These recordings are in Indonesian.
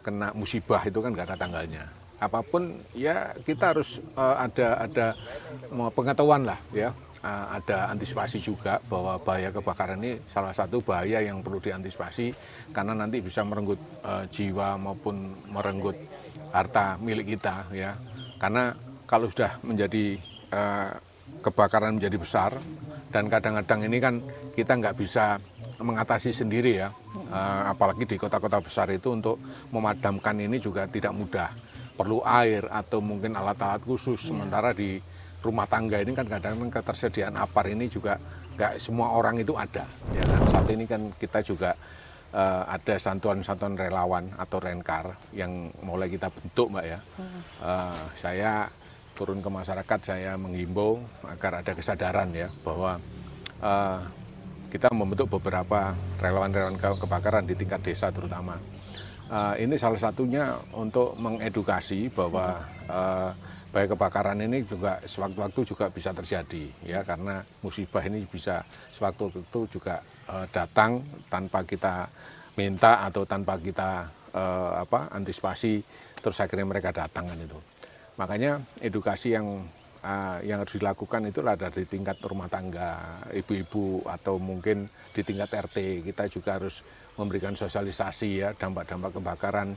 kena musibah itu kan nggak ada tanggalnya. Apapun ya kita harus ada pengetahuan lah ya. Ada antisipasi juga bahwa bahaya kebakaran ini salah satu bahaya yang perlu diantisipasi karena nanti bisa merenggut jiwa maupun merenggut harta milik kita ya. Karena kalau sudah menjadi kebakaran menjadi besar dan kadang-kadang ini kan kita nggak bisa mengatasi sendiri ya, apalagi di kota-kota besar itu untuk memadamkan ini juga tidak mudah, perlu air atau mungkin alat-alat khusus. Sementara di rumah tangga ini kan kadang-kadang ketersediaan APAR ini juga nggak semua orang itu ada ya kan. Saat ini kan kita juga ada santuan-santuan relawan atau renkar yang mulai kita bentuk Mbak ya. Saya turun ke masyarakat, saya menghimbau agar ada kesadaran ya bahwa kita membentuk beberapa relawan-relawan kebakaran di tingkat desa terutama. Ini salah satunya untuk mengedukasi bahwa bahaya kebakaran ini juga sewaktu-waktu juga bisa terjadi ya, karena musibah ini bisa sewaktu-waktu juga datang tanpa kita minta atau tanpa kita antisipasi, terus akhirnya mereka datang kan itu. Makanya edukasi yang harus dilakukan itulah dari tingkat rumah tangga, ibu-ibu atau mungkin di tingkat RT. Kita juga harus memberikan sosialisasi ya dampak-dampak kebakaran.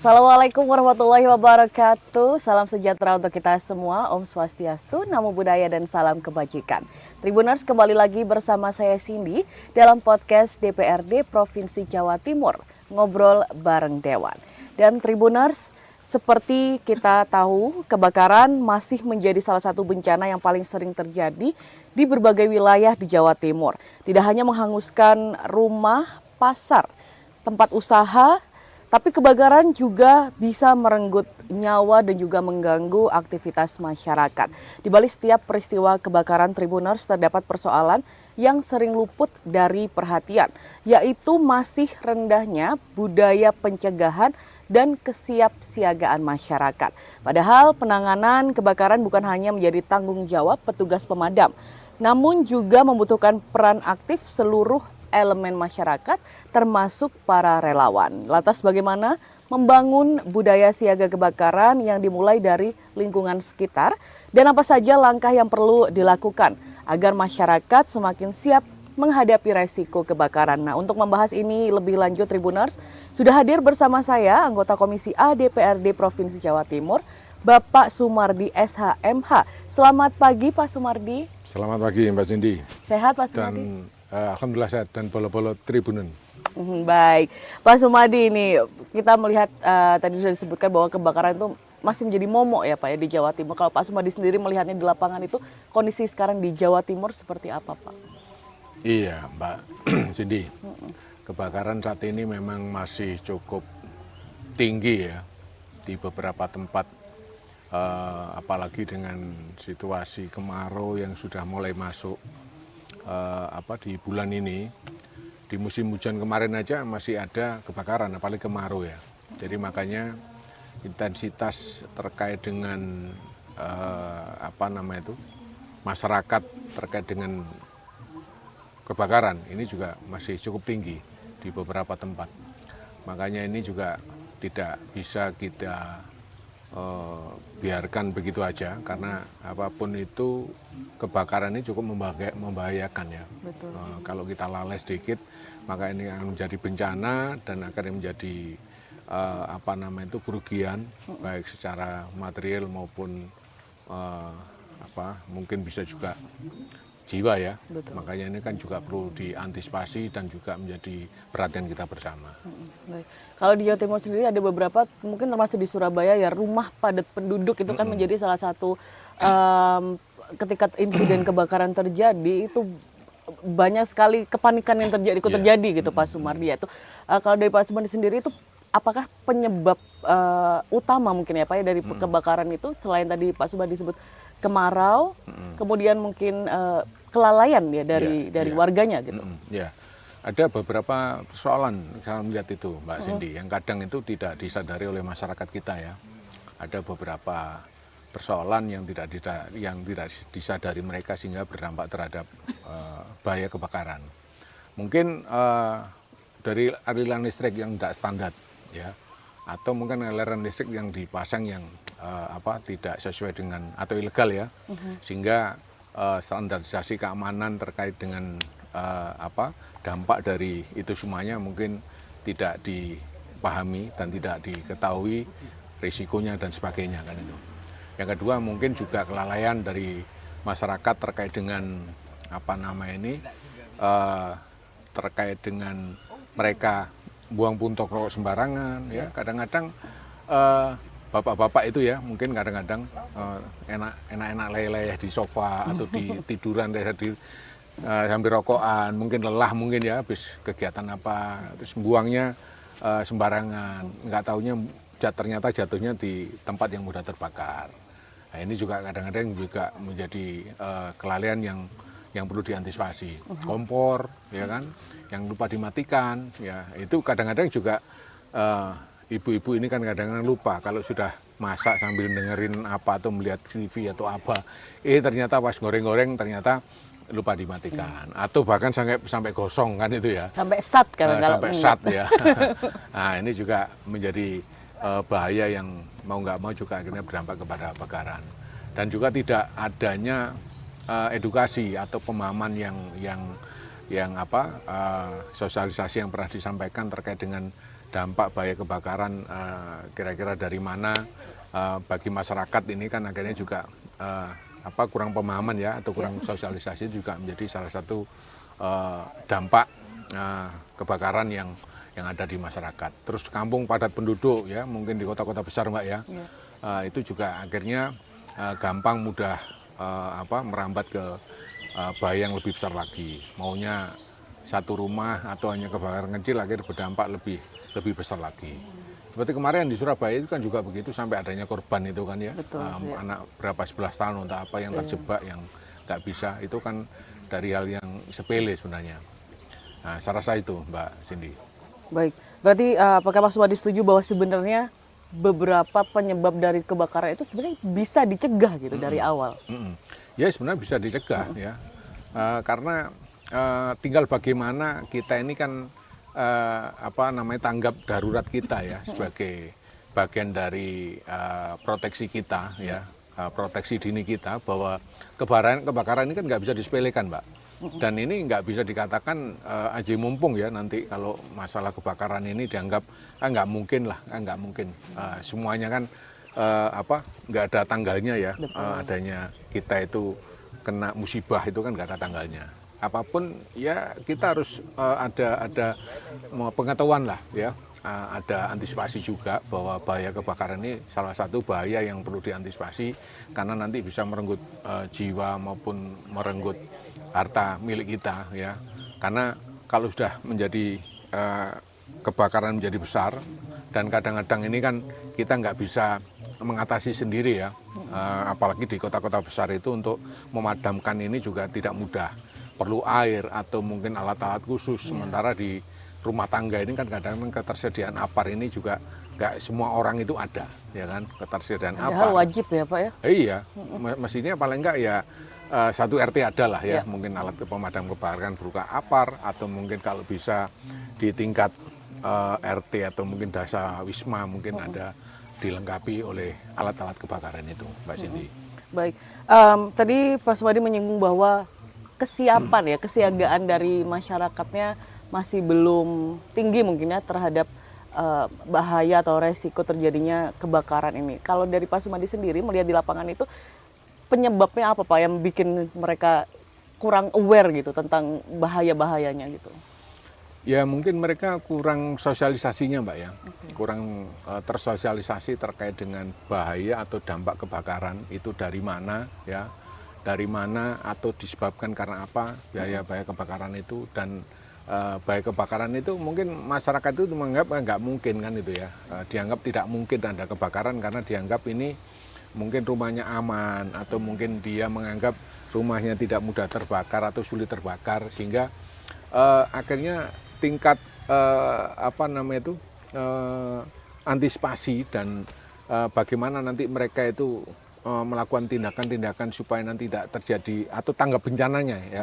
Assalamualaikum warahmatullahi wabarakatuh. Salam sejahtera untuk kita semua. Om Swastiastu, Namo Buddhaya dan salam kebajikan. Tribuners, kembali lagi bersama saya Cindy dalam podcast DPRD Provinsi Jawa Timur, Ngobrol Bareng Dewan. Dan Tribuners, seperti kita tahu, kebakaran masih menjadi salah satu bencana yang paling sering terjadi di berbagai wilayah di Jawa Timur. Tidak hanya menghanguskan rumah, pasar, tempat usaha, tapi kebakaran juga bisa merenggut nyawa dan juga mengganggu aktivitas masyarakat. Di balik setiap peristiwa kebakaran, Tribuners, terdapat persoalan yang sering luput dari perhatian, yaitu masih rendahnya budaya pencegahan dan kesiapsiagaan masyarakat. Padahal penanganan kebakaran bukan hanya menjadi tanggung jawab petugas pemadam, namun juga membutuhkan peran aktif seluruh elemen masyarakat termasuk para relawan. Lantas bagaimana membangun budaya siaga kebakaran yang dimulai dari lingkungan sekitar dan apa saja langkah yang perlu dilakukan agar masyarakat semakin siap menghadapi resiko kebakaran. Nah, untuk membahas ini lebih lanjut, Tribuners, sudah hadir bersama saya anggota Komisi A DPRD Provinsi Jawa Timur, Bapak Sumardi SHMH. Selamat pagi Pak Sumardi. Selamat pagi Mbak Cindy. Sehat Pak Sumardi? Alhamdulillah sehat dan bolo-bolo Tribunen. Baik, Pak Sumadi, ini kita melihat tadi sudah disebutkan bahwa kebakaran itu masih menjadi momok ya Pak ya di Jawa Timur. Kalau Pak Sumadi sendiri melihatnya di lapangan itu kondisi sekarang di Jawa Timur seperti apa Pak? Iya Mbak Cindy, kebakaran saat ini memang masih cukup tinggi ya di beberapa tempat, apalagi dengan situasi kemarau yang sudah mulai masuk di bulan ini. Di musim hujan kemarin aja masih ada kebakaran, apalagi kemarau ya. Jadi makanya intensitas terkait dengan masyarakat terkait dengan kebakaran ini juga masih cukup tinggi di beberapa tempat. Makanya ini juga tidak bisa kita biarkan begitu aja, karena apapun itu kebakaran ini cukup membahayakan ya. Betul. Kalau kita lalai sedikit maka ini akan menjadi bencana dan akan menjadi kerugian baik secara material maupun mungkin bisa juga jiwa ya. Betul. Makanya ini kan juga perlu diantisipasi dan juga menjadi perhatian kita bersama. Baik. Kalau di Jawa Timur sendiri ada beberapa, mungkin termasuk di Surabaya ya, rumah padat penduduk itu kan menjadi salah satu ketika insiden kebakaran terjadi itu banyak sekali kepanikan yang terjadi gitu Pak Sumardi. Itu kalau dari Pak Sumardi sendiri itu apakah penyebab utama mungkin ya Pak ya dari kebakaran itu selain tadi Pak Sumardi disebut kemarau, kemudian mungkin kelalaian ya dari warganya gitu. Ya, ada beberapa persoalan saya melihat itu Mbak Cindy yang kadang itu tidak disadari oleh masyarakat kita ya. Ada beberapa persoalan yang tidak disadari mereka sehingga berdampak terhadap bahaya kebakaran. Mungkin dari aliran listrik yang tidak standar ya, atau mungkin aliran listrik yang dipasang yang tidak sesuai dengan atau ilegal ya, sehingga standarisasi keamanan terkait dengan dampak dari itu semuanya mungkin tidak dipahami dan tidak diketahui risikonya dan sebagainya kan itu. Yang kedua mungkin juga kelalaian dari masyarakat terkait dengan terkait dengan mereka buang puntok rokok sembarangan ya. Kadang-kadang bapak-bapak itu ya mungkin kadang-kadang enak-enak leleh di sofa atau di tiduran sambil rokokan, mungkin lelah mungkin ya habis kegiatan apa terus buangnya sembarangan, nggak taunya ternyata jatuhnya di tempat yang mudah terbakar. Nah, ini juga kadang-kadang juga menjadi kelalaian yang perlu diantisipasi. Kompor ya kan yang lupa dimatikan ya, itu kadang-kadang juga ibu-ibu ini kan kadang-kadang lupa kalau sudah masak sambil dengerin apa atau melihat TV atau apa, ternyata pas goreng-goreng ternyata lupa dimatikan atau bahkan sampai gosong kan itu ya, sampai sat kan sampai sat ya. Nah ini juga menjadi bahaya yang mau nggak mau juga akhirnya berdampak kepada kebakaran. Dan juga tidak adanya edukasi atau pemahaman sosialisasi yang pernah disampaikan terkait dengan dampak bahaya kebakaran, kira-kira dari mana bagi masyarakat ini kan akhirnya juga kurang pemahaman ya atau kurang sosialisasi juga menjadi salah satu dampak kebakaran yang ada di masyarakat. Terus kampung padat penduduk ya, mungkin di kota-kota besar Mbak ya, itu juga akhirnya gampang mudah merambat ke bahaya yang lebih besar lagi. Maunya satu rumah atau hanya kebakaran kecil akhirnya berdampak lebih besar lagi. Seperti kemarin di Surabaya itu kan juga begitu sampai adanya korban itu kan ya. Betul, anak berapa 11 tahun atau apa yang terjebak yang nggak bisa, itu kan dari hal yang sepele sebenarnya. Nah, saya rasa itu Mbak Cindy. Baik, berarti apakah Pak Sumardi setuju bahwa sebenarnya beberapa penyebab dari kebakaran itu sebenarnya bisa dicegah gitu dari awal? Ya sebenarnya bisa dicegah ya, karena tinggal bagaimana kita ini kan tanggap darurat kita ya sebagai bagian dari proteksi kita ya, proteksi dini kita bahwa kebakaran ini kan nggak bisa disepelekan Mbak. Dan ini nggak bisa dikatakan aji mumpung ya, nanti kalau masalah kebakaran ini dianggap nggak mungkin lah, nggak mungkin. Semuanya kan nggak ada tanggalnya ya, adanya kita itu kena musibah itu kan nggak ada tanggalnya. Apapun ya kita harus ada pengetahuan lah ya, ada antisipasi juga bahwa bahaya kebakaran ini salah satu bahaya yang perlu diantisipasi karena nanti bisa merenggut jiwa maupun merenggut harta milik kita ya. Karena kalau sudah menjadi kebakaran menjadi besar dan kadang-kadang ini kan kita nggak bisa mengatasi sendiri ya, apalagi di kota-kota besar itu untuk memadamkan ini juga tidak mudah, perlu air atau mungkin alat-alat khusus. Sementara di rumah tangga ini kan kadang-kadang ketersediaan apar ini juga nggak semua orang itu ada ya kan, ketersediaan apar. Wajib ya Pak ya? Iya, mestinya paling enggak ya satu RT ada lah ya, mungkin alat pemadam kebakaran berupa apar atau mungkin kalau bisa di tingkat RT atau mungkin desa wisma mungkin ada dilengkapi oleh alat-alat kebakaran itu Mbak Cindy. Baik, tadi Pak Sumardi menyinggung bahwa kesiapan ya, kesiagaan dari masyarakatnya masih belum tinggi mungkin ya terhadap bahaya atau resiko terjadinya kebakaran ini. Kalau dari Pak Sumardi sendiri melihat di lapangan itu penyebabnya apa Pak yang bikin mereka kurang aware gitu tentang bahaya-bahayanya gitu? Ya mungkin mereka kurang sosialisasinya Mbak ya, kurang tersosialisasi terkait dengan bahaya atau dampak kebakaran itu dari mana ya, dari mana atau disebabkan karena apa bahaya kebakaran itu. Dan bahaya kebakaran itu mungkin masyarakat itu menganggap nggak mungkin kan itu ya, dianggap tidak mungkin ada kebakaran karena dianggap ini mungkin rumahnya aman atau mungkin dia menganggap rumahnya tidak mudah terbakar atau sulit terbakar, sehingga akhirnya tingkat antisipasi dan bagaimana nanti mereka itu melakukan tindakan-tindakan supaya nanti tidak terjadi atau tanggap bencananya ya,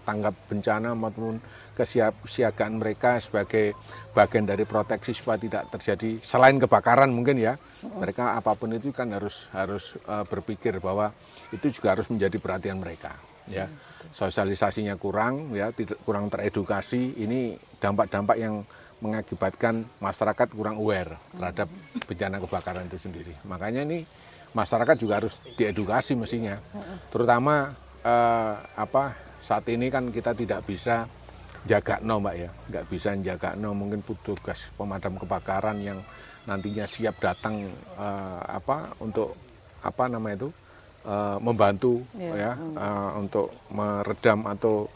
tanggap bencana maupun kesiapsiagaan mereka sebagai bagian dari proteksi supaya tidak terjadi selain kebakaran mungkin ya, mereka apapun itu kan harus berpikir bahwa itu juga harus menjadi perhatian mereka ya. Sosialisasinya kurang ya, kurang teredukasi, ini dampak-dampak yang mengakibatkan masyarakat kurang aware terhadap bencana kebakaran itu sendiri. Makanya ini masyarakat juga harus diedukasi mestinya, terutama saat ini kan kita tidak bisa jaga Mbak ya, nggak bisa jaga mungkin petugas pemadam kebakaran yang nantinya siap datang untuk membantu untuk meredam atau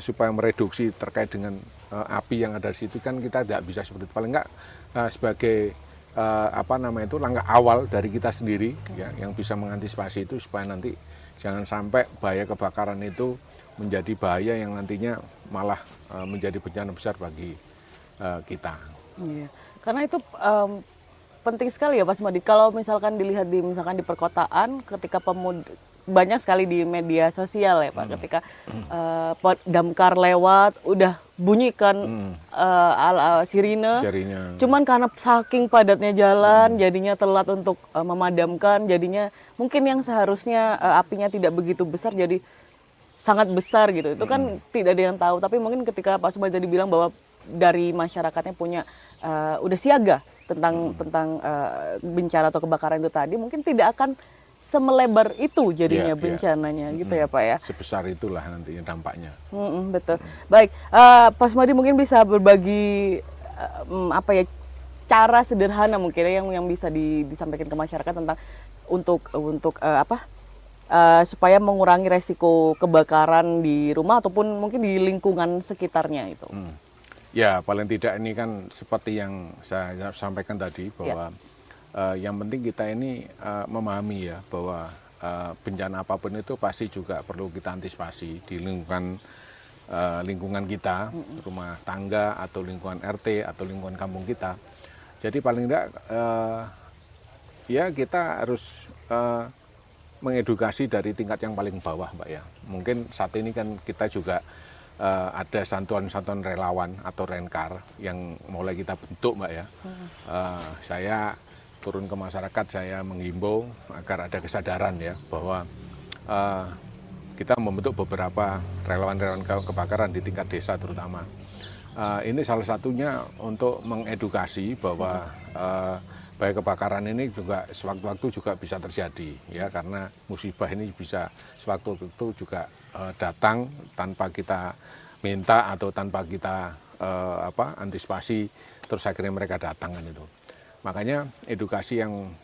supaya mereduksi terkait dengan api yang ada di situ, kan kita tidak bisa seperti itu. Paling enggak sebagai langkah awal dari kita sendiri ya, yang bisa mengantisipasi itu supaya nanti jangan sampai bahaya kebakaran itu menjadi bahaya yang nantinya malah menjadi bencana besar bagi kita. Iya. Karena itu penting sekali ya Pak Sumadi. Kalau misalkan dilihat misalkan di perkotaan, ketika banyak sekali di media sosial ya Pak, ketika damkar lewat udah bunyikan sirine. Cuman karena saking padatnya jalan, jadinya telat untuk memadamkan, jadinya mungkin yang seharusnya apinya tidak begitu besar jadi sangat besar gitu. Itu kan tidak ada yang tahu. Tapi mungkin ketika Pak Sumadi tadi bilang bahwa dari masyarakatnya punya udah siaga tentang bencana atau kebakaran itu tadi, mungkin tidak akan semelebar itu jadinya bencananya gitu ya Pak ya. Sebesar itulah nantinya dampaknya. Betul. Baik, Pak Sumadi mungkin bisa berbagi cara sederhana mungkin yang bisa disampaikan ke masyarakat tentang untuk supaya mengurangi resiko kebakaran di rumah ataupun mungkin di lingkungan sekitarnya itu. Ya paling tidak ini kan seperti yang saya sampaikan tadi bahwa yang penting kita ini memahami ya bahwa bencana apapun itu pasti juga perlu kita antisipasi di lingkungan kita, rumah tangga atau lingkungan RT atau lingkungan kampung kita. Jadi paling tidak ya kita harus mengedukasi dari tingkat yang paling bawah Mbak ya. Mungkin saat ini kan kita juga ada santuan-santuan relawan atau renkar yang mulai kita bentuk Mbak ya. Saya turun ke masyarakat, saya menghimbau agar ada kesadaran ya bahwa kita membentuk beberapa relawan-relawan kebakaran di tingkat desa terutama. Ini salah satunya untuk mengedukasi bahwa bahaya kebakaran ini juga sewaktu-waktu juga bisa terjadi ya, karena musibah ini bisa sewaktu-waktu juga datang tanpa kita minta atau tanpa kita antisipasi, terus akhirnya mereka datang kan itu. Makanya edukasi yang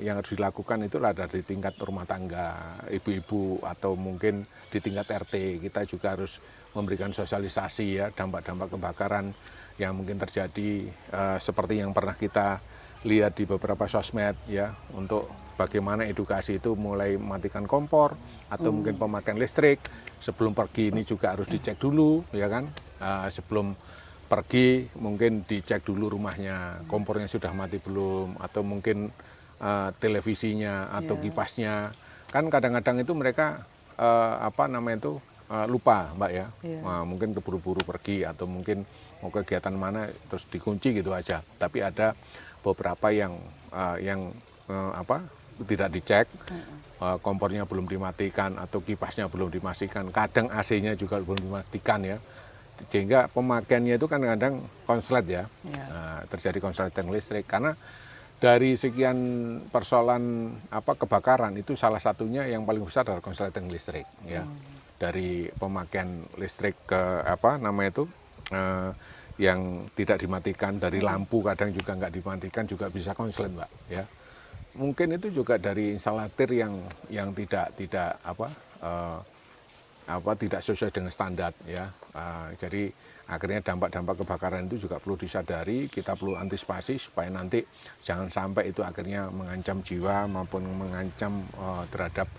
harus dilakukan itu ada di tingkat rumah tangga, ibu-ibu atau mungkin di tingkat RT. Kita juga harus memberikan sosialisasi ya dampak-dampak kebakaran yang mungkin terjadi seperti yang pernah kita lihat di beberapa sosmed ya, untuk bagaimana edukasi itu mulai mematikan kompor atau mungkin pemakaian listrik. Sebelum pergi ini juga harus dicek dulu ya kan, sebelum pergi mungkin dicek dulu rumahnya, kompornya sudah mati belum, atau mungkin televisinya atau kipasnya. Kan kadang-kadang itu mereka lupa Mbak ya, mungkin keburu-buru pergi atau mungkin mau kegiatan mana terus dikunci gitu aja. Tapi ada beberapa yang tidak dicek, kompornya belum dimatikan atau kipasnya belum dimatikan, kadang AC-nya juga belum dimatikan ya, sehingga pemakaiannya itu kan kadang konslet ya. Terjadi konsleting listrik karena dari sekian persoalan kebakaran itu salah satunya yang paling besar adalah konsleting listrik ya. dari pemakaian listrik ke apa namanya itu yang tidak dimatikan, dari lampu kadang juga nggak dimatikan juga bisa konslet, Mbak, ya. Mungkin itu juga dari instalatir yang tidak tidak sesuai dengan standar, ya. Jadi akhirnya dampak-dampak kebakaran itu juga perlu disadari, kita perlu antisipasi supaya nanti jangan sampai itu akhirnya mengancam jiwa maupun mengancam terhadap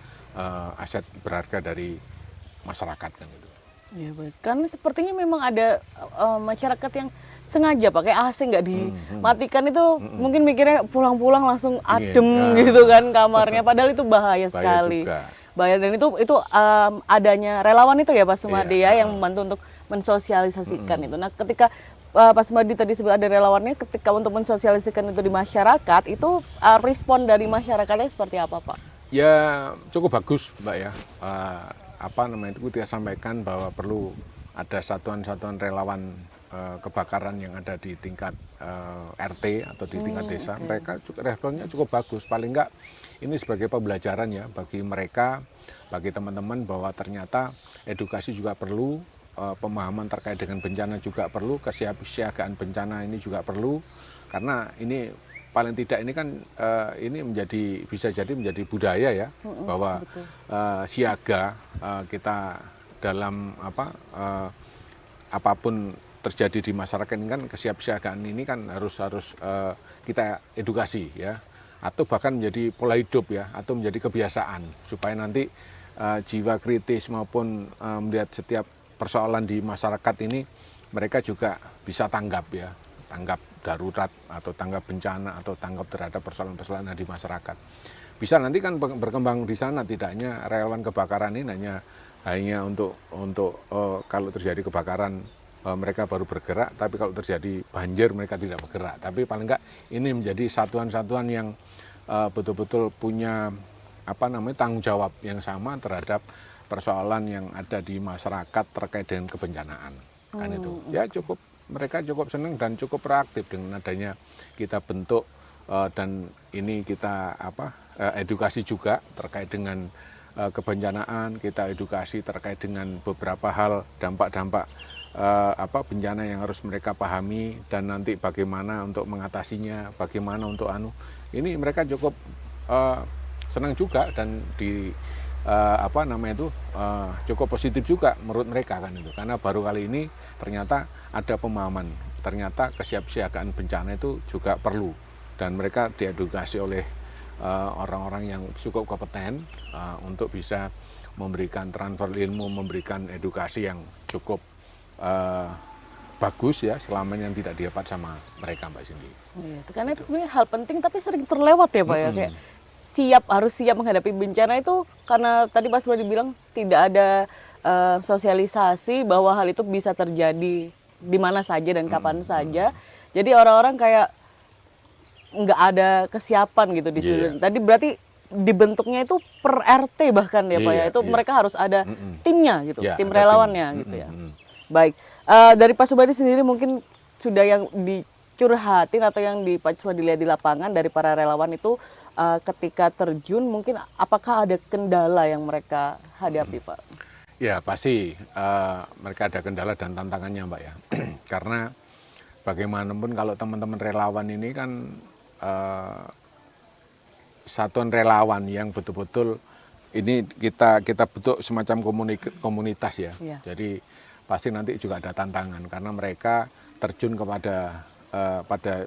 aset berharga dari masyarakat kan itu. Ya, baik. Karena sepertinya memang ada masyarakat yang sengaja pakai AC nggak dimatikan itu mungkin mikirnya pulang-pulang langsung adem gitu kan kamarnya, padahal itu bahaya sekali. Juga. Bahaya, dan itu adanya relawan itu ya Pak Sumadi ya yang membantu untuk mensosialisasikan itu. Nah, ketika Pak Sumadi tadi sebut ada relawannya, ketika untuk mensosialisasikan itu di masyarakat, itu respon dari masyarakatnya seperti apa, Pak? Ya cukup bagus, Mbak, ya. Apa namanya itu kita sampaikan bahwa perlu ada satuan-satuan relawan kebakaran yang ada di tingkat RT atau di tingkat desa. Mereka responnya cukup bagus. Paling enggak ini sebagai pembelajaran ya bagi mereka, bagi teman-teman, bahwa ternyata edukasi juga perlu, pemahaman terkait dengan bencana juga perlu, kesiapsiagaan bencana ini juga perlu, karena ini paling tidak ini kan ini bisa jadi menjadi budaya ya, bahwa siaga kita dalam apapun terjadi di masyarakat ini kan, kesiapsiagaan ini kan harus kita edukasi ya, atau bahkan menjadi pola hidup ya, atau menjadi kebiasaan supaya nanti jiwa kritis maupun melihat setiap persoalan di masyarakat ini mereka juga bisa tanggap ya, tanggap darurat atau tanggap bencana atau tanggap terhadap persoalan-persoalan di masyarakat. Bisa nanti kan berkembang di sana, tidak hanya relawan kebakaran ini hanya untuk kalau terjadi kebakaran mereka baru bergerak, tapi kalau terjadi banjir mereka tidak bergerak. Tapi paling enggak ini menjadi satuan-satuan yang betul-betul punya tanggung jawab yang sama terhadap persoalan yang ada di masyarakat terkait dengan kebencanaan. Kan itu. Ya mereka cukup senang dan cukup proaktif dengan adanya kita bentuk dan ini kita edukasi juga terkait dengan kebencanaan, kita edukasi terkait dengan beberapa hal dampak-dampak bencana yang harus mereka pahami, dan nanti bagaimana untuk mengatasinya, bagaimana untuk ini mereka cukup senang juga, dan cukup positif juga menurut mereka kan itu, karena baru kali ini ternyata ada pemahaman, ternyata kesiapsiagaan bencana itu juga perlu, dan mereka diedukasi oleh orang-orang yang cukup kompeten untuk bisa memberikan transfer ilmu, memberikan edukasi yang cukup bagus ya, selama yang tidak didapat sama mereka, Mbak Cindy. Iya, karena itu sebenarnya hal penting tapi sering terlewat ya Pak ya, kayak harus siap menghadapi bencana itu, karena tadi Pak sudah dibilang tidak ada sosialisasi bahwa hal itu bisa terjadi di mana saja dan kapan saja. Jadi orang-orang kayak nggak ada kesiapan gitu di situ. Tadi berarti dibentuknya itu per RT bahkan ya Pak ya, itu mereka harus ada timnya gitu, tim relawannya gitu ya. Baik, dari Pak Subadi sendiri mungkin sudah yang dicurhatin atau yang Pak Subadi lihat di lapangan dari para relawan itu, ketika terjun mungkin apakah ada kendala yang mereka hadapi, Pak? Ya pasti mereka ada kendala dan tantangannya, Mbak ya. Karena bagaimanapun kalau teman-teman relawan ini kan satuan relawan yang betul-betul ini kita bentuk semacam komunitas ya. Jadi pasti nanti juga ada tantangan karena mereka terjun kepada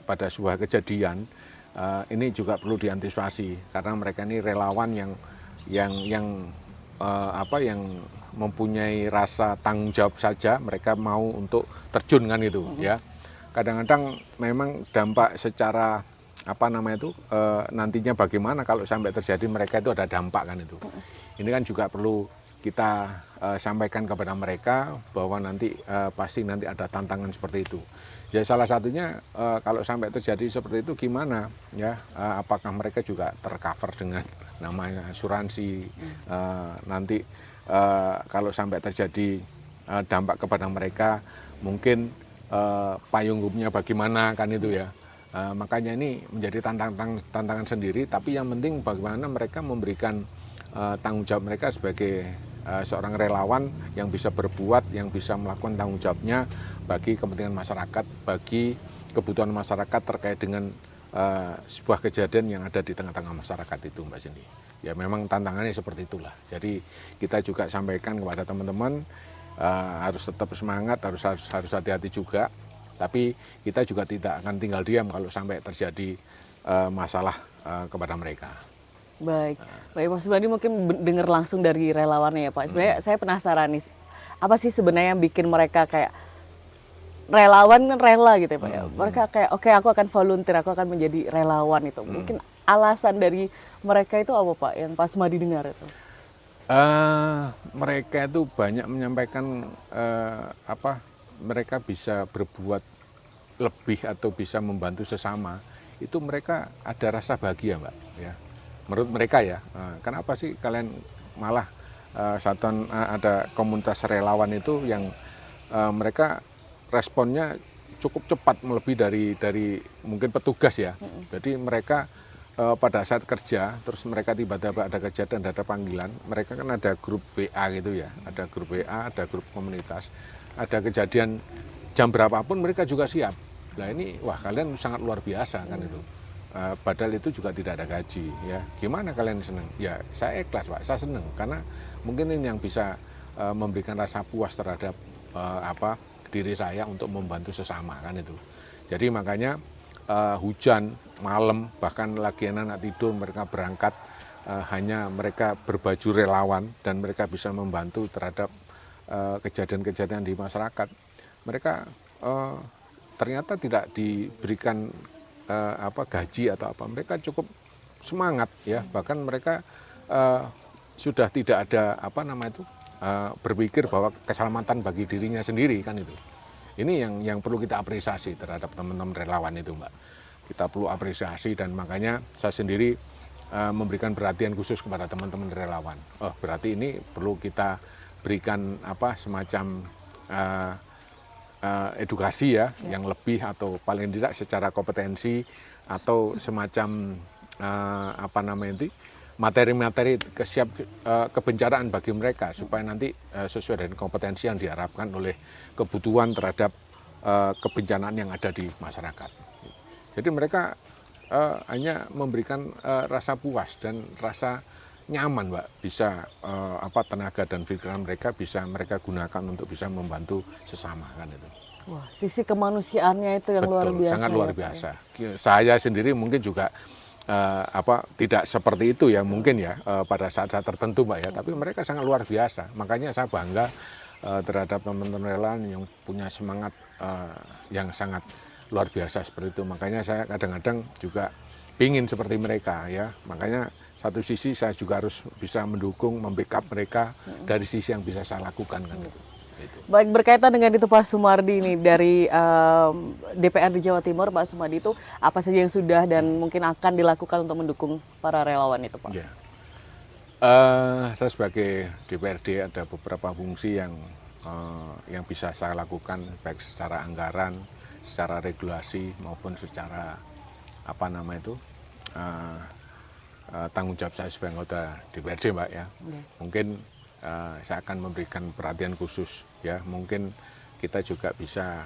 pada sebuah kejadian. Ini juga perlu diantisipasi karena mereka ini relawan yang mempunyai rasa tanggung jawab saja, mereka mau untuk terjun kan itu ya. Kadang-kadang memang dampak secara nantinya bagaimana kalau sampai terjadi mereka itu ada dampak kan itu. Ini kan juga perlu kita sampaikan kepada mereka bahwa nanti pasti nanti ada tantangan seperti itu. Ya salah satunya kalau sampai terjadi seperti itu gimana ya, apakah mereka juga tercover dengan namanya asuransi, nanti kalau sampai terjadi dampak kepada mereka mungkin payung hukumnya bagaimana kan itu ya. Makanya ini menjadi tantangan sendiri, tapi yang penting bagaimana mereka memberikan tanggung jawab mereka sebagai seorang relawan yang bisa berbuat, yang bisa melakukan tanggung jawabnya bagi kepentingan masyarakat, bagi kebutuhan masyarakat terkait dengan sebuah kejadian yang ada di tengah-tengah masyarakat itu, Mbak Cindy. Ya memang tantangannya seperti itulah. Jadi kita juga sampaikan kepada teman-teman harus tetap semangat, harus hati-hati juga. Tapi kita juga tidak akan tinggal diam kalau sampai terjadi masalah kepada mereka. Baik, baik Pak Sumadi mungkin dengar langsung dari relawannya ya Pak. Sebenarnya saya penasaran nih, apa sih sebenarnya yang bikin mereka kayak relawan kan rela gitu ya Pak ya. Mereka kayak oke, aku akan volunteer, aku akan menjadi relawan itu. Mungkin alasan dari mereka itu apa Pak yang Pak Sumadi dengar itu? Mereka itu banyak menyampaikan mereka bisa berbuat lebih atau bisa membantu sesama. Itu mereka ada rasa bahagia, Mbak. Ya, menurut mereka ya. Kenapa sih kalian malah ada komunitas relawan itu yang mereka responnya cukup cepat, melebihi dari mungkin petugas ya. Jadi mereka pada saat kerja, terus mereka tiba-tiba ada kejadian, ada panggilan, mereka kan ada grup WA gitu ya, ada grup WA, ada grup komunitas, ada kejadian jam berapapun mereka juga siap. Nah ini, wah kalian sangat luar biasa kan itu. Padahal itu juga tidak ada gaji ya. Gimana kalian senang? Ya saya ikhlas Pak, saya senang karena mungkin ini yang bisa memberikan rasa puas terhadap diri saya untuk membantu sesama kan itu. Jadi makanya hujan, malam, bahkan lagi anak tidur mereka berangkat, hanya mereka berbaju relawan dan mereka bisa membantu terhadap kejadian-kejadian di masyarakat. Mereka ternyata tidak diberikan gaji atau apa, mereka cukup semangat ya, bahkan mereka sudah tidak ada berpikir bahwa keselamatan bagi dirinya sendiri kan itu. Ini yang perlu kita apresiasi terhadap teman-teman relawan itu, Mbak. Kita perlu apresiasi dan makanya saya sendiri memberikan perhatian khusus kepada teman-teman relawan. Oh, berarti ini perlu kita berikan semacam edukasi ya, yang lebih atau paling tidak secara kompetensi atau semacam materi-materi kebencanaan bagi mereka supaya nanti sesuai dengan kompetensi yang diharapkan oleh kebutuhan terhadap kebencanaan yang ada di masyarakat. Jadi mereka hanya memberikan rasa puas dan rasa nyaman, Mbak, bisa tenaga dan pikiran mereka bisa mereka gunakan untuk bisa membantu sesama kan itu. Wah, sisi kemanusiaannya itu yang Betul, luar biasa. sangat luar biasa. Ya? Saya sendiri mungkin juga tidak seperti itu ya mungkin ya pada saat-saat tertentu, Mbak ya, tapi mereka sangat luar biasa. Makanya saya bangga terhadap teman-teman relawan yang punya semangat yang sangat luar biasa seperti itu. Makanya saya kadang-kadang juga ingin seperti mereka ya. Makanya satu sisi saya juga harus bisa mendukung, membackup mereka dari sisi yang bisa saya lakukan kan itu. Baik, berkaitan dengan itu Pak Sumardi ini dari DPRD Jawa Timur, Pak Sumardi itu apa saja yang sudah dan mungkin akan dilakukan untuk mendukung para relawan itu, Pak? Ya. Saya sebagai DPRD ada beberapa fungsi yang bisa saya lakukan baik secara anggaran, secara regulasi maupun secara tanggung jawab saya sebagai anggota DPRD, Mbak ya. Mungkin saya akan memberikan perhatian khusus ya, mungkin kita juga bisa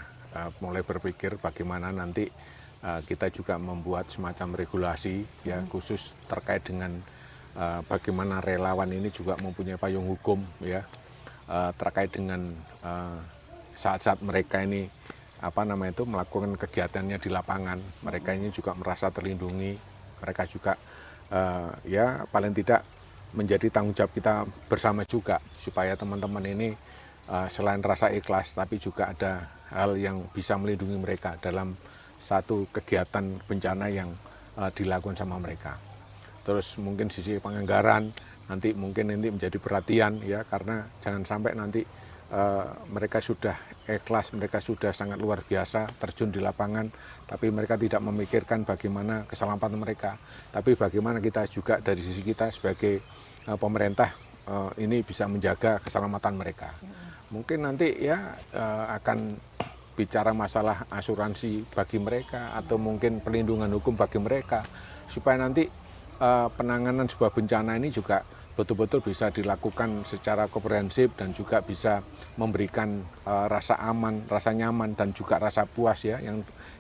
mulai berpikir bagaimana nanti kita juga membuat semacam regulasi ya khusus terkait dengan bagaimana relawan ini juga mempunyai payung hukum ya terkait dengan saat-saat mereka ini melakukan kegiatannya di lapangan, mereka ini juga merasa terlindungi, mereka juga ya paling tidak menjadi tanggung jawab kita bersama juga supaya teman-teman ini selain rasa ikhlas tapi juga ada hal yang bisa melindungi mereka dalam satu kegiatan bencana yang dilakukan sama mereka. Terus mungkin sisi penganggaran nanti mungkin menjadi perhatian ya, karena jangan sampai nanti mereka sudah ikhlas, mereka sudah sangat luar biasa terjun di lapangan, tapi mereka tidak memikirkan bagaimana keselamatan mereka, tapi bagaimana kita juga dari sisi kita sebagai pemerintah ini bisa menjaga keselamatan mereka. Mungkin nanti ya akan bicara masalah asuransi bagi mereka atau mungkin perlindungan hukum bagi mereka supaya nanti penanganan sebuah bencana ini juga betul-betul bisa dilakukan secara komprehensif dan juga bisa memberikan rasa aman, rasa nyaman dan juga rasa puas ya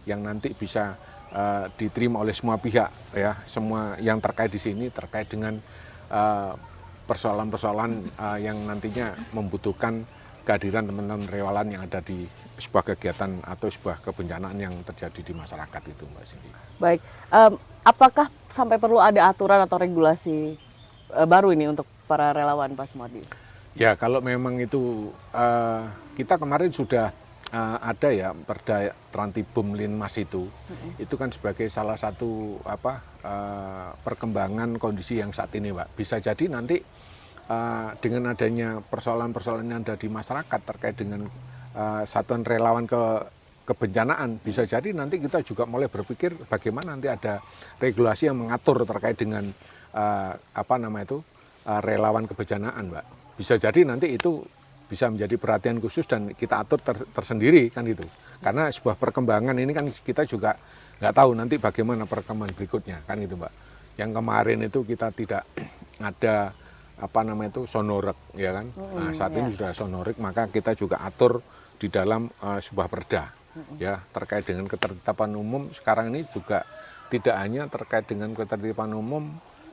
yang nanti bisa diterima oleh semua pihak ya, semua yang terkait di sini terkait dengan persoalan-persoalan yang nantinya membutuhkan kehadiran teman-teman relawan yang ada di sebuah kegiatan atau sebuah kebencanaan yang terjadi di masyarakat itu, Mbak Cindy. Baik, apakah sampai perlu ada aturan atau regulasi baru ini untuk para relawan, Pak Sumadi? Ya, kalau memang itu kita kemarin sudah ada ya Perda Trantibum Linmas itu kan sebagai salah satu perkembangan kondisi yang saat ini, Pak. Bisa jadi nanti dengan adanya persoalan-persoalan yang ada di masyarakat terkait dengan satuan relawan kebencanaan, bisa jadi nanti kita juga mulai berpikir bagaimana nanti ada regulasi yang mengatur terkait dengan relawan kebencanaan, Mbak. Bisa jadi nanti itu bisa menjadi perhatian khusus dan kita atur tersendiri kan itu. Karena sebuah perkembangan ini kan kita juga nggak tahu nanti bagaimana perkembangan berikutnya kan itu, Mbak. Yang kemarin itu kita tidak ada sonorek ya kan. Nah, saat ini sudah sonorek, maka kita juga atur di dalam sebuah perda ya terkait dengan ketertiban umum. Sekarang ini juga tidak hanya terkait dengan ketertiban umum,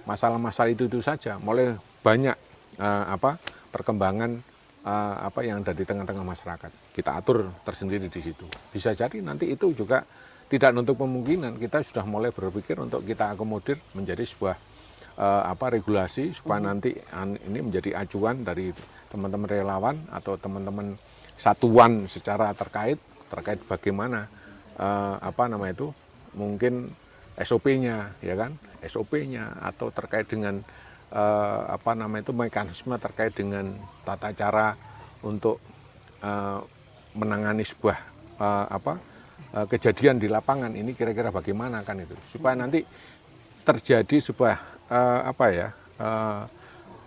masalah-masalah itu saja, mulai banyak perkembangan yang ada di tengah-tengah masyarakat. Kita atur tersendiri di situ. Bisa jadi nanti itu juga tidak menutup kemungkinan kita sudah mulai berpikir untuk kita akomodir menjadi sebuah regulasi supaya nanti ini menjadi acuan dari teman-teman relawan atau teman-teman satuan secara terkait bagaimana mungkin SOP-nya ya kan, SOP-nya atau terkait dengan mekanisme terkait dengan tata cara untuk menangani sebuah kejadian di lapangan ini kira-kira bagaimana kan itu, supaya nanti terjadi sebuah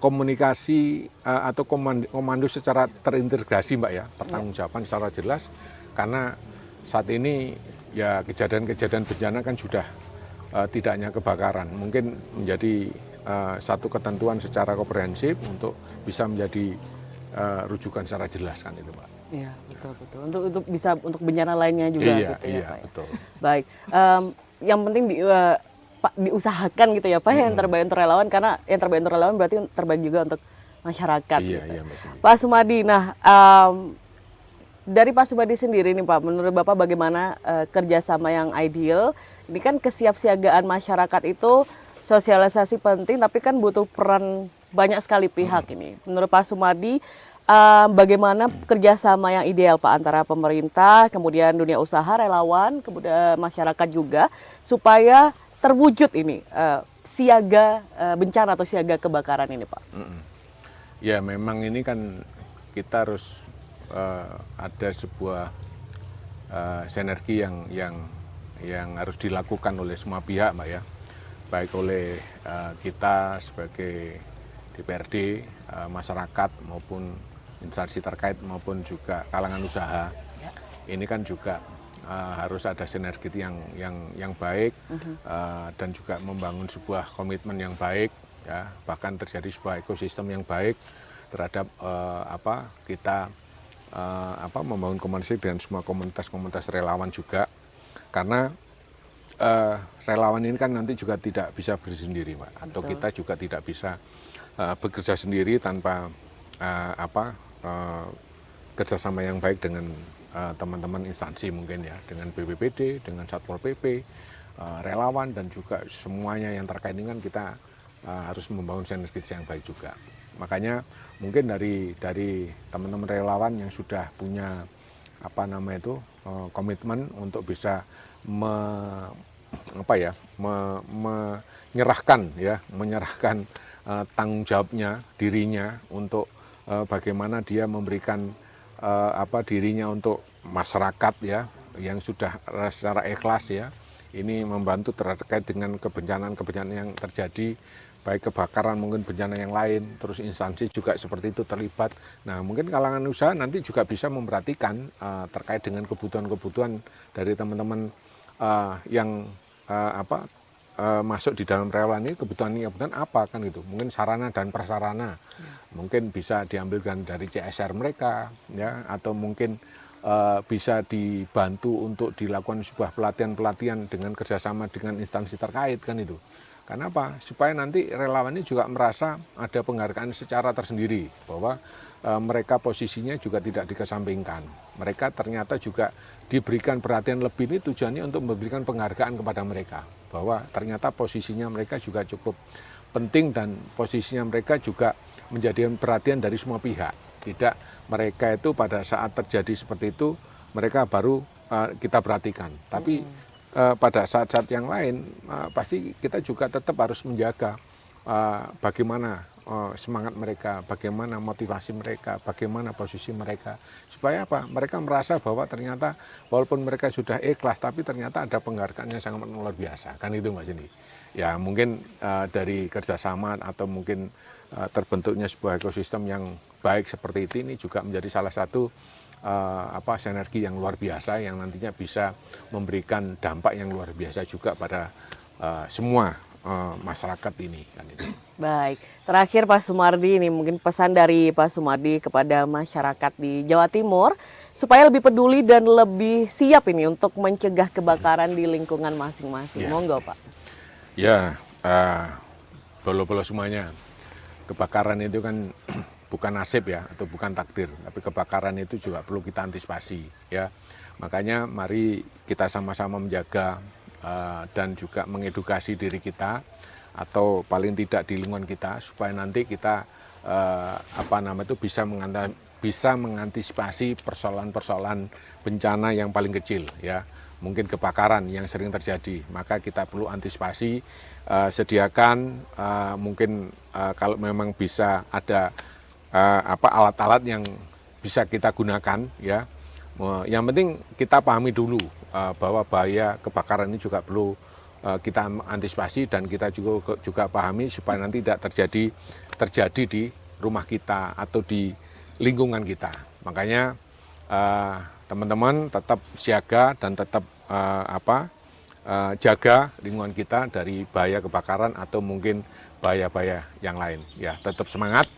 komunikasi atau komando secara terintegrasi, Mbak ya, pertanggungjawaban secara jelas. Karena saat ini ya kejadian-kejadian bencana kan sudah tidak hanya kebakaran, mungkin menjadi satu ketentuan secara komprehensif untuk bisa menjadi rujukan secara jelas kan itu, Pak. Iya, betul. Untuk bisa untuk bencana lainnya juga gitu ya, Pak. Betul. Baik, yang penting diusahakan gitu ya, Pak, yang terbaik untuk relawan, karena yang terbaik untuk relawan berarti terbaik juga untuk masyarakat. Iya, gitu. iya, Mbak Cindy. Pak Sumadi, nah dari Pak Sumadi sendiri nih, Pak, menurut Bapak bagaimana kerjasama yang ideal? Ini kan kesiapsiagaan masyarakat itu sosialisasi penting, tapi kan butuh peran banyak sekali pihak ini. Menurut Pak Sumadi, bagaimana kerjasama yang ideal, Pak, antara pemerintah, kemudian dunia usaha, relawan, kemudian masyarakat juga, supaya terwujud ini siaga bencana atau siaga kebakaran ini, Pak? Ya memang ini kan kita harus ada sebuah sinergi yang harus dilakukan oleh semua pihak, Mbak ya, baik oleh kita sebagai DPRD, masyarakat maupun instansi terkait maupun juga kalangan usaha. Ini kan juga harus ada sinergi yang baik dan juga membangun sebuah komitmen yang baik ya, bahkan terjadi sebuah ekosistem yang baik terhadap kita membangun komunikasi dengan semua komunitas relawan juga, karena relawan ini kan nanti juga tidak bisa bersendiri, Pak. Atau kita juga tidak bisa bekerja sendiri tanpa kerjasama yang baik dengan teman-teman instansi mungkin ya, dengan BPBD, dengan Satpol PP, relawan dan juga semuanya yang terkait ini kan kita harus membangun sinergis yang baik juga. Makanya mungkin dari teman-teman relawan yang sudah punya komitmen untuk bisa menyerahkan tanggung jawabnya dirinya untuk bagaimana dia memberikan dirinya untuk masyarakat ya, yang sudah secara ikhlas ya, ini membantu terkait dengan kebencanaan yang terjadi, baik kebakaran mungkin bencana yang lain, terus instansi juga seperti itu terlibat. Nah mungkin kalangan usaha nanti juga bisa memperhatikan terkait dengan kebutuhan-kebutuhan dari teman-teman yang masuk di dalam relawan ini kebutuhan apa kan gitu. Mungkin sarana dan prasarana, mungkin bisa diambilkan dari CSR mereka, ya, atau mungkin bisa dibantu untuk dilakukan sebuah pelatihan-pelatihan dengan kerjasama dengan instansi terkait kan itu. Karena apa? Supaya nanti relawan ini juga merasa ada penghargaan secara tersendiri bahwa mereka posisinya juga tidak dikesampingkan. Mereka ternyata juga diberikan perhatian lebih ini tujuannya untuk memberikan penghargaan kepada mereka. Bahwa ternyata posisinya mereka juga cukup penting dan posisinya mereka juga menjadikan perhatian dari semua pihak. Tidak mereka itu pada saat terjadi seperti itu mereka baru kita perhatikan. Tapi pada saat-saat yang lain pasti kita juga tetap harus menjaga bagaimana semangat mereka, bagaimana motivasi mereka, bagaimana posisi mereka, supaya apa? Mereka merasa bahwa ternyata walaupun mereka sudah ikhlas, tapi ternyata ada penghargaan yang sangat luar biasa, kan itu Mbak Cindy. Ya mungkin dari kerjasama atau mungkin terbentuknya sebuah ekosistem yang baik seperti ini juga menjadi salah satu sinergi yang luar biasa yang nantinya bisa memberikan dampak yang luar biasa juga pada semua masyarakat ini, kan itu. Baik, terakhir Pak Sumardi, ini mungkin pesan dari Pak Sumardi kepada masyarakat di Jawa Timur supaya lebih peduli dan lebih siap ini untuk mencegah kebakaran di lingkungan masing-masing. Ya. Monggo Pak. Ya, bolo-bolo semuanya. Kebakaran itu kan bukan nasib ya, atau bukan takdir, tapi kebakaran itu juga perlu kita antisipasi ya. Makanya mari kita sama-sama menjaga dan juga mengedukasi diri kita atau paling tidak di lingkungan kita supaya nanti kita bisa mengantisipasi persoalan-persoalan bencana yang paling kecil ya. Mungkin kebakaran yang sering terjadi, maka kita perlu antisipasi, sediakan mungkin kalau memang bisa ada alat-alat yang bisa kita gunakan ya. Yang penting kita pahami dulu bahwa bahaya kebakaran ini juga perlu kita antisipasi dan kita juga pahami supaya nanti tidak terjadi di rumah kita atau di lingkungan kita. Makanya teman-teman tetap siaga dan tetap jaga lingkungan kita dari bahaya kebakaran atau mungkin bahaya-bahaya yang lain. Ya, tetap semangat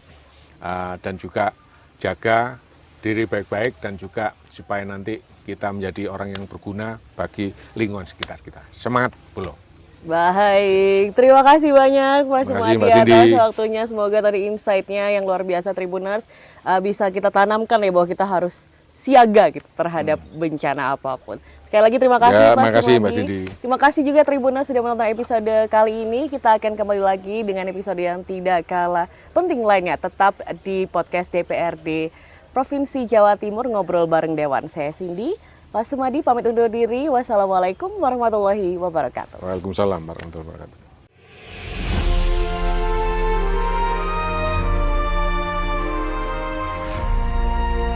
dan juga jaga diri baik-baik dan juga supaya nanti kita menjadi orang yang berguna bagi lingkungan sekitar kita. Semangat, Bolo. Baik, terima kasih banyak Mas Terima kasih, Sumardi Mbak Cindy. atas waktunya. Semoga tadi insight-nya yang luar biasa Tribuners bisa kita tanamkan ya bahwa kita harus siaga gitu terhadap bencana apapun. Sekali lagi terima kasih Ya, Pak makasih, Mbak Sumardi. Cindy. Terima kasih juga Tribuners sudah menonton episode kali ini. Kita akan kembali lagi dengan episode yang tidak kalah penting lainnya. Tetap di podcast DPRD Provinsi Jawa Timur, ngobrol bareng Dewan. Saya Cindy, Pak Sumardi pamit undur diri. Wassalamualaikum warahmatullahi wabarakatuh. Waalaikumsalam warahmatullahi wabarakatuh.